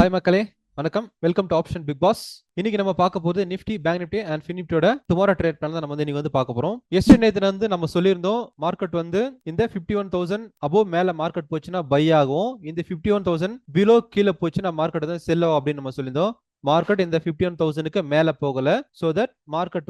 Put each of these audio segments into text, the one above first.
Hi மக்களே, வணக்கம். Welcome to Option Big Boss. இன்னைக்கு நம்ம பார்க்க போறது Nifty, bank Nifty and Fin நிஃப்டியோட டுமாரோ ட்ரேட் பிளான் தான் நம்ம இன்னைக்கு பார்க்க போறோம். எஸ்டர்டே நேத்து வந்து நம்ம சொல்லியிருந்தோம் மார்க்கெட் இந்த 51,000 அபோவ் மேல மார்க்கெட் போச்சுன்னா பை ஆகும், இந்த 51,000 பிலோ கீழே போச்சுன்னா மார்க்கெட் வந்து செல் ஆகும் அப்படின்னு நம்ம சொல்லியிருந்தோம். மார்க்கெட் இந்த 51,000க்கு மேல போகல, சோ தட் மார்க்கெட்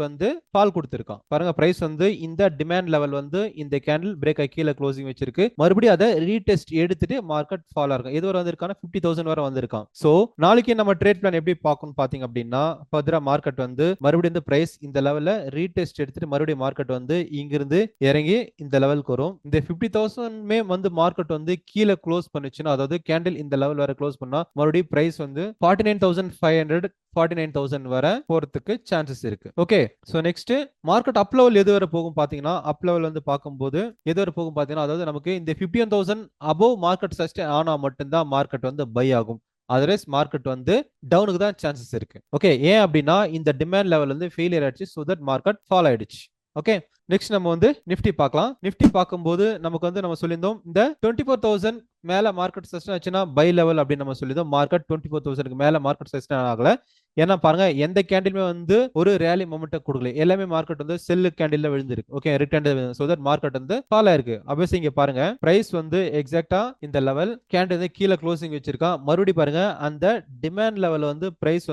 ஃபால் கொடுத்திருக்கான். பாருங்க, பிரைஸ் இந்த டிமாண்ட் லெவல் இந்த கேண்டில் பிரேக் ஆகி கீழே க்ளோசிங் வச்சிருக்கு. மறுபடியும் அதை ரீடெஸ்ட் எடுத்துட்டு மார்க்கெட் ஃபால் ஆகும். இது வரை வந்திருக்கான 50,000 வரை வந்திருக்கான். சோ நாளைக்கு நம்ம ட்ரேட் பிளான் எப்படி பார்க்கணும் பாத்தீங்க அப்படின்னா, ஃபர்தரா மார்க்கெட் மறுபடியும் பிரைஸ் இந்த லெவல்ல ரீடெஸ்ட் எடுத்துட்டு மறுபடியும் மார்க்கெட் இங்கிருந்து இறங்கி இந்த லெவலுக்கு வரும். இந்த 50,000மே மார்க்கெட் கீழே க்ளோஸ் பண்ணுச்சுன்னா, அதாவது கேண்டில் இந்த லெவல் வரை க்ளோஸ் பண்ணா மறுபடியும் பிரைஸ் 49,500 49,000 வரை போறதுக்கு சான்சஸ் இருக்கு. ஓகே, சோ நெக்ஸ்ட் மார்க்கெட் அப் லெவல் எது வரை போகும் பாத்தீங்கன்னா, அப் லெவல் பார்க்கும்போது எது வரை போகும் பாத்தீங்கன்னா, அதாவது நமக்கு இந்த 51,000 அபோவ் மார்க்கெட் சஸ்டெயின் ஆனா மட்டும்தான் மார்க்கெட் பை ஆகும். அதர்வைஸ் மார்க்கெட் டவுனுக்கு தான் சான்சஸ் இருக்கு. ஓகே, ஏன் அப்படின்னா இந்த டிமாண்ட் லெவல் ஃபெயிலியர் ஆயிடுச்சு, சோ தட் மார்க்கெட் ஃபால் ஆயிடுச்சு. ஓகே, நெக்ஸ்ட் நம்ம நிஃப்டி பார்க்கலாம். நிஃப்டி பார்க்கும்போது நமக்கு நம்ம சொல்லியிருந்தோம் இந்த 24,000 மேல மார்க்கெட் சஸ்டெயின் ஆச்சுன்னா பை லெவல் அப்படின்னு நம்ம சொல்லியிருந்தோம். மார்க்கெட் 24,000க்கு மேல மார்க்கெட் சஸ்டெயின் ஆகல. ஏன்னா பாருங்க, எந்த கேண்டிலுமே ஒரு ரேலி மொமெண்ட்டை கொடுக்கல. எல்லாமே மார்க்கெட் செல்லு கேண்டில்ல விழுந்திருக்கு. Okay, return so that market fall ஆயிருக்கு. அபியஸ்லி இங்க பாருங்க, பிரைஸ் எக்ஸாக்ட்டா இந்த லெவல் கேண்டில் கீழே க்ளோசிங் வச்சிருக்கான். மறுபடியும் பாருங்க, அந்த டிமாண்ட் லெவல் பிரைஸ்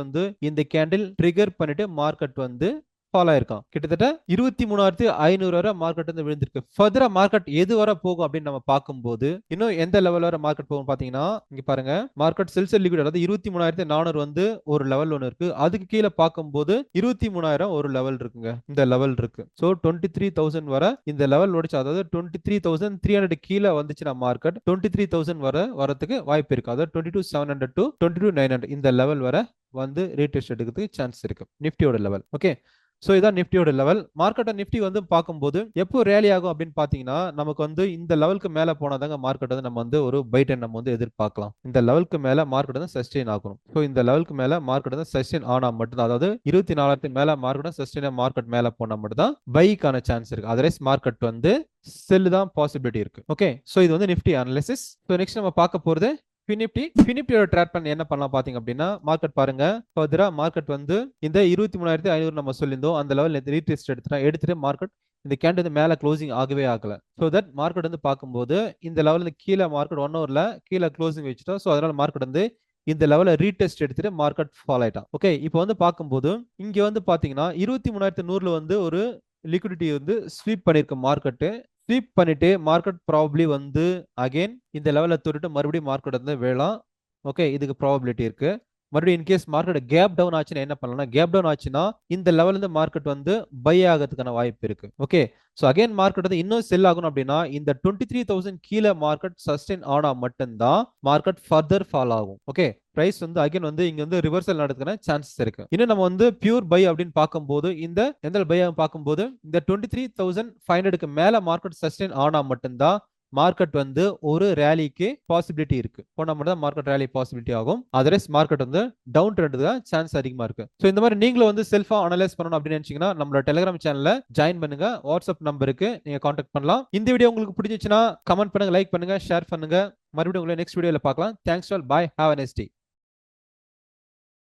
இந்த கேண்டில் ட்ரிகர் பண்ணிட்டு மார்க்கெட் ஃபால் ஆயிருக்கான். கிட்டத்தட்ட 23,500 வரை மார்க்கெட் விழுந்திருக்கு. ஃபர்தரா மார்க்கெட் எது வரை போகும் அப்படின்னு நம்ம பார்க்கும்போது, இன்னும் எந்த லெவல் வரை மார்க்கெட் போகும் பாத்தீங்கன்னா, இங்க பாருங்க, மார்க்கெட் செல்ஸ் லிக்விட் அதாவது 23,400 ஒரு லெவல் ஒன்று இருக்கு. அதுக்கு கீழே பார்க்கும்போது 23,000 ஒரு லெவல் இருக்குங்க. இந்த லெவல் இருக்கு. சோ 23,000 வரை இந்த லெவல் உடைச்சு, அதாவது 23,300 கீழே வந்துச்சுன்னா மார்க்கெட் 23,000 வரை வரதுக்கு வாய்ப்பு இருக்கு. அதாவது 22,700 to 22,900 இந்த லெவல் வரை ரீடெஸ்ட் எடுக்கிறதுக்கு சான்ஸ் இருக்கு, நிஃப்டியோட லெவல். ஓகே, சோ இதான் நிஃப்டியோட லெவல். மார்க்கெட் நிஃப்டி பார்க்கும்போது எப்போ ரேலி ஆகும் அப்படின்னு பாத்தீங்கன்னா, நமக்கு இந்த லெவலுக்கு மேல போனாதாங்க மார்க்கெட் நம்ம ஒரு பை டைம் நம்ம எதிர்பார்க்கலாம். இந்த லெவலுக்கு மேல மார்க்கெட் சஸ்டெயின் ஆகணும். சோ இந்த லெவலுக்கு மேல மார்க்கெட் சஸ்டெயின் ஆனா மட்டும்தான், அதாவது 24,000 மேல மார்க்கெட் சஸ்டெயின் மார்க்கெட் மேல போனா மட்டும் தான் பைக்கான சான்ஸ் இருக்கு. அதர்வைஸ் மார்க்கெட் செல் தான் பாசிபிலிட்டி இருக்கு. ஓகே, சோ இது நிஃப்டி அனாலிசிஸ். சோ நெக்ஸ்ட் நம்ம பார்க்க போறது ஃபினிப்டியோட ட்ரேட் பண்ண என்ன பண்ணலாம் பாத்தீங்க அப்படின்னா, மார்க்கெட் பாருங்க, ஃபர்தரா மார்க்கெட் இந்த 23,500 நம்ம சொல்லியிருந்தோம் அந்த லெவல் ரீடெஸ்ட் எடுத்துட்டு மார்க்கெட் இந்த கேண்டில் மேல க்ளோசிங் ஆகவே ஆகல. சோ தட் மார்க்கெட் பார்க்கும்போது இந்த லெவல் கீழே மார்க்கெட் 1 ஹவர்ல கீழே க்ளோசிங் வச்சுட்டோம். சோ அதனால மார்க்கெட் இந்த லெவல ரீடெஸ்ட் எடுத்துட்டு மார்க்கெட் ஃபால் ஆயிட்டான். ஓகே, இப்போ பார்க்கும்போது இங்க பாத்தீங்கன்னா 23,100ல ஒரு லிக்விடிட்டி ஸ்வீப் பண்ணிருக்கு. மார்க்கெட் ஸ்வீப் பண்ணிட்டு மார்க்கெட் ப்ராபபிலி அகைன் இந்த லெவலை தொட்டுட்டு மறுபடியும் மார்க்கெட் வேளாம். ஓகே, இதுக்கு ப்ராபபிலிட்டி இருக்கு. மறுபடியும் இன்கேஸ் மார்க்கெட் கேப் டவுன் ஆச்சுன்னா என்ன பண்ணலாம், கேப் டவுன் ஆச்சுன்னா இந்த லெவல்ல மார்க்கெட் பை ஆகிறதுக்கான வாய்ப்பு இருக்கு. ஓகே, சோ அகைன் மார்க்கெட் இன்னும் செல் ஆகணும் அப்படின்னா இந்த 23,000 கீழே மார்க்கெட் சஸ்டெயின் ஆனா மட்டும்தான் மார்க்கெட் ஃபர்தர் ஃபால் ஆகும். ஓகே, பிரைஸ் அகைன் இங்க ரிவர்சல் நடக்கிறதுக்கான சான்சஸ் இருக்கு. இன்னும் நம்ம பியூர் பை அப்படின்னு பார்க்கும்போது இந்த எந்த பை பார்க்கும்போது இந்த 23,500க்கு மேல மார்க்கெட் சஸ்டெயின் ஆனா மட்டும்தான் மார்க்கெட் ஒரு ரேலிக்கு பாசிபிலிட்டி இருக்கு. போனா மட்டும் தான் மார்க்கெட் ரேலி பாசிபிலிட்டி ஆகும். அதர்வைஸ் மார்க்கெட் டவுன் ட்ரெண்ட் தான் சான்ஸ் அதிகமா இருக்கு. சோ இந்த மாதிரி நீங்களும் செல்ஃபா அனலைஸ் பண்ணணும் அப்படின்னு நினைச்சீங்கன்னா நம்மளோட டெலிகிராம் சேனல்ல ஜாயின் பண்ணுங்க. வாட்ஸ்அப் நம்பருக்கு நீங்க கான்டாக்ட் பண்ணலாம். இந்த வீடியோ உங்களுக்கு பிடிச்சிச்சுன்னா கமெண்ட் பண்ணுங்க, லைக் பண்ணுங்க, ஷேர் பண்ணுங்க. மறுபடியும் உங்களை நெக்ஸ்ட் வீடியோல பார்க்கலாம். Thanks all, bye, have a nice day.